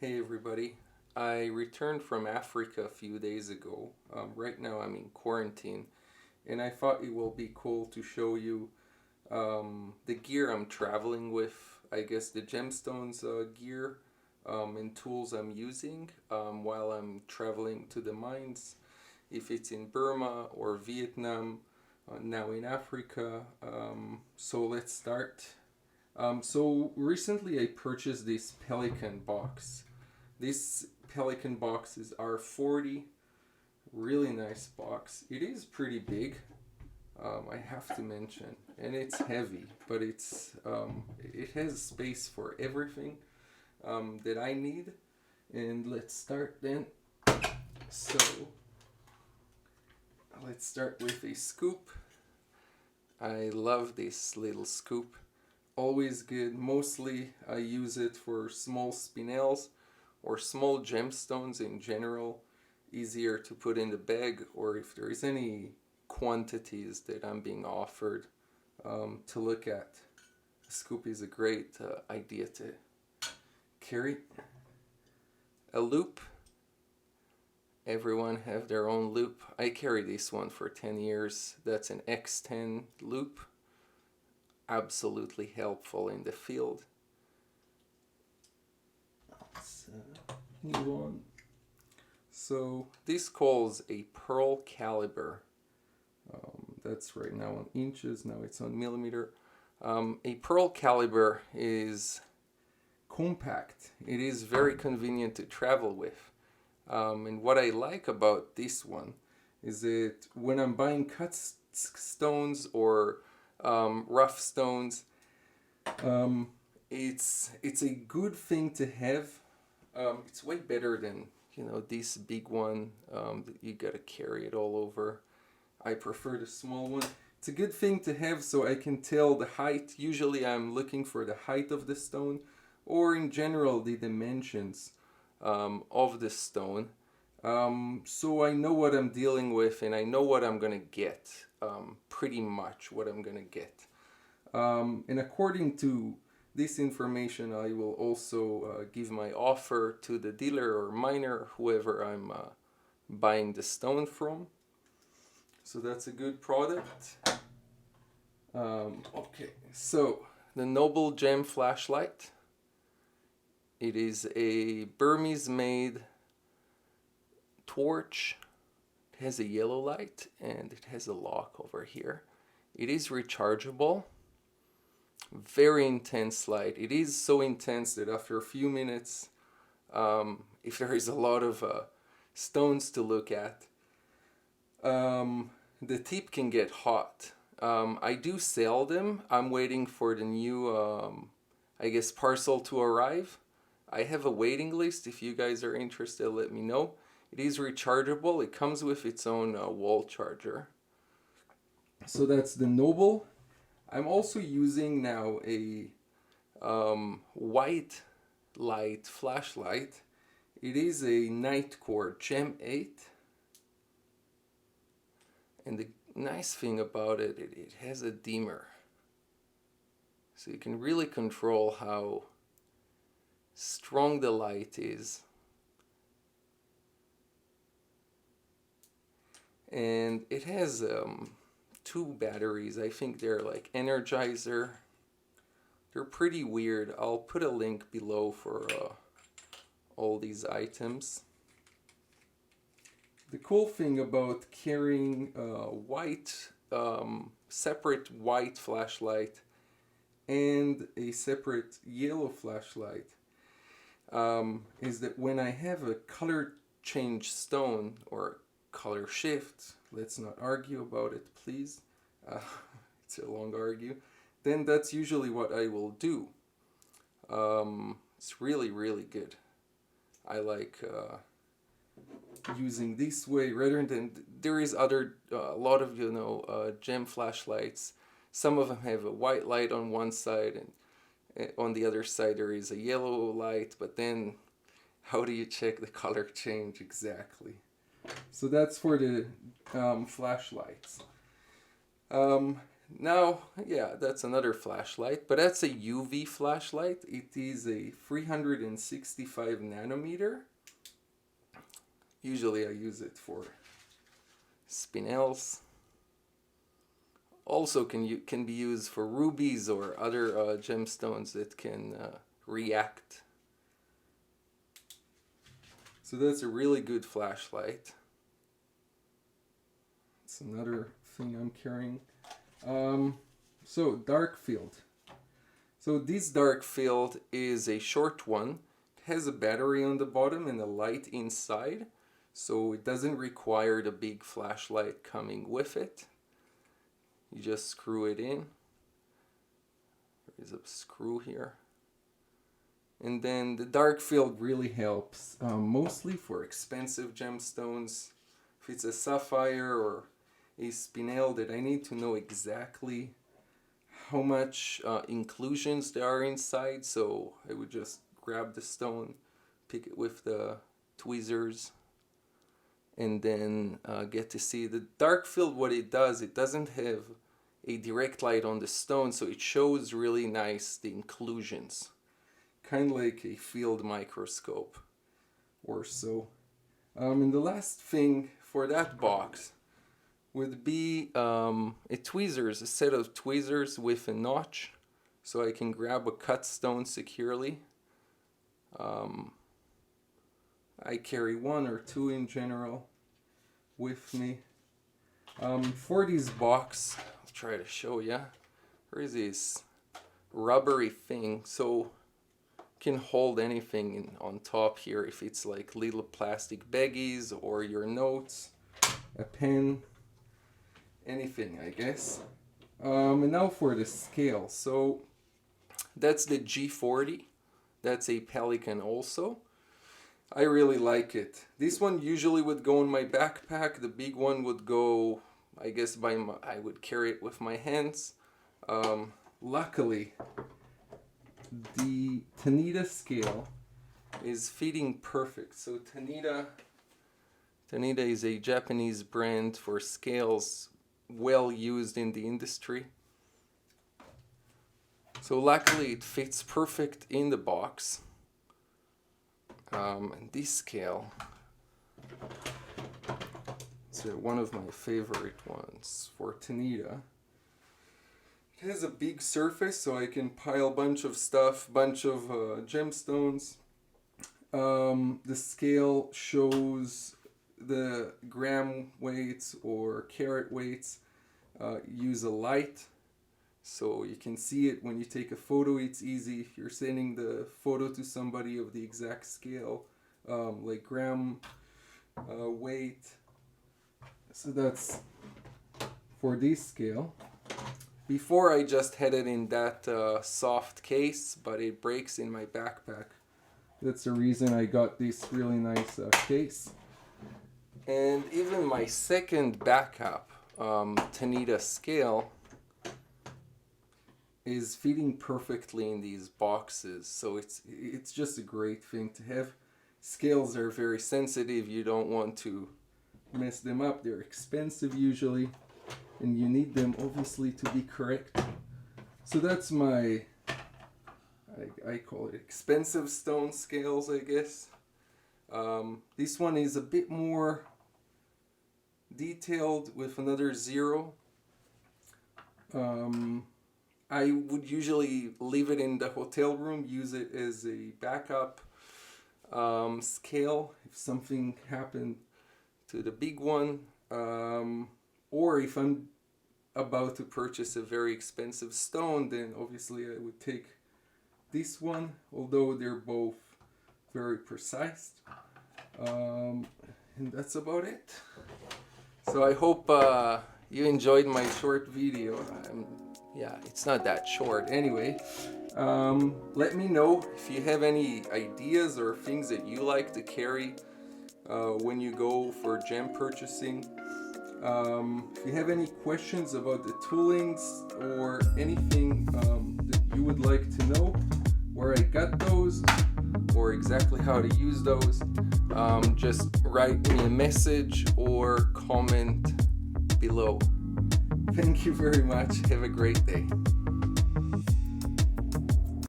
Hey everybody. I returned from Africa a few days ago. Right now I'm in quarantine, and I thought it will be cool to show you the gear I'm traveling with. I guess the gemstones gear and tools I'm using while I'm traveling to the mines, if it's in Burma or Vietnam, now in Africa. So let's start. So recently I purchased this Pelican box. This Pelican box is R40, really nice box. It is pretty big, I have to mention, and it's heavy, but it has space for everything that I need. And let's start then. So let's start with a scoop. I love this little scoop. Always good. Mostly I use it for small spinels or small gemstones in general. Easier to put in the bag, or if there is any quantities that I'm being offered to look at. A scoop is a great idea to carry. A loop. Everyone have their own loop. I carry this one for 10 years. That's an X10 loop. Absolutely helpful in the field. Let's move on. So this calls a pearl caliber. That's right now on inches, now it's on millimeter. A pearl caliber is compact. It is very convenient to travel with. And what I like about this one is that when I'm buying cut stones or rough stones, it's a good thing to have. It's way better than this big one that you gotta carry it all over. I prefer the small one. It's a good thing to have so I can tell the height. Usually I'm looking for the height of the stone, or in general the dimensions of the stone. So I know what I'm dealing with, and I know what I'm gonna get. Pretty much what I'm gonna get. And according to this information, I will also give my offer to the dealer or miner, whoever I'm buying the stone from. So that's a good product. Okay, so the Noble Gem flashlight. It is a Burmese-made torch. It has a yellow light and it has a lock over here. It is rechargeable. Very intense light. It is so intense that after a few minutes, if there is a lot of stones to look at, the tip can get hot. I do sell them. I'm waiting for the new, I guess, parcel to arrive. I have a waiting list. If you guys are interested, let me know. It is rechargeable. It comes with its own wall charger. So that's the Noble. I'm also using now a white light flashlight. It is a Nightcore Gem 8. And the nice thing about it, it has a dimmer. So you can really control how strong the light is. And it has two batteries. I think they're like Energizer. They're pretty weird. I'll put a link below for all these items. The cool thing about carrying a separate white flashlight and a separate yellow flashlight is that when I have a color change stone or color shift, let's not argue about it, please. It's a long argue. Then that's usually what I will do. It's really, really good. I like using this way rather than there is other a lot of gem flashlights. Some of them have a white light on one side, and on the other side there is a yellow light. But then, how do you check the color change exactly? So that's for the flashlights. Now, yeah, that's another flashlight, but that's a UV flashlight. It is a 365 nanometer. Usually I use it for spinels. Also can be used for rubies or other gemstones that can react. So that's a really good flashlight. It's another thing I'm carrying. So dark field. So this dark field is a short one. It has a battery on the bottom and a light inside. So it doesn't require the big flashlight coming with it. You just screw it in. There's a screw here. And then the dark field really helps, mostly for expensive gemstones. If it's a sapphire or a spinel that I need to know exactly how much inclusions there are inside, so I would just grab the stone, pick it with the tweezers, and then get to see the dark field. What it does, it doesn't have a direct light on the stone, so it shows really nice the inclusions, kind of like a field microscope or so. And the last thing for that box would be a set of tweezers with a notch, so I can grab a cut stone securely. I carry one or two in general with me. For this box, I'll try to show you. There is this rubbery thing, so can hold anything on top here, if it's like little plastic baggies or your notes, a pen, anything, I guess. And now for the scale. So that's the G40. That's a Pelican also. I really like it. This one usually would go in my backpack. The big one would go, I guess, I would carry it with my hands. Luckily, the Tanita scale is fitting perfect. So Tanita is a Japanese brand for scales, well used in the industry. So luckily it fits perfect in the box. And this scale, it's one of my favorite ones for Tanita. It has a big surface, so I can pile a bunch of stuff, bunch of gemstones. The scale shows the gram weights or carat weights. Use a light, so you can see it when you take a photo. It's easy if you're sending the photo to somebody of the exact scale, like gram weight. So that's for this scale. Before I just had it in that soft case, but it breaks in my backpack. That's the reason I got this really nice case. And even my second backup Tanita scale is fitting perfectly in these boxes. So it's just a great thing to have. Scales are very sensitive. You don't want to mess them up. They're expensive usually, and you need them obviously to be correct. So that's my, I call it expensive stone scales, I guess. This one is a bit more detailed with another 0. I would usually leave it in the hotel room, use it as a backup scale if something happened to the big one, or if I'm about to purchase a very expensive stone, then obviously I would take this one, although they're both very precise. And that's about it. So I hope you enjoyed my short video. Yeah, it's not that short anyway. Let me know if you have any ideas or things that you like to carry when you go for gem purchasing. If you have any questions about the toolings or anything that you would like to know, where I got those or exactly how to use those, just write me a message or comment below. Thank you very much. Have a great day.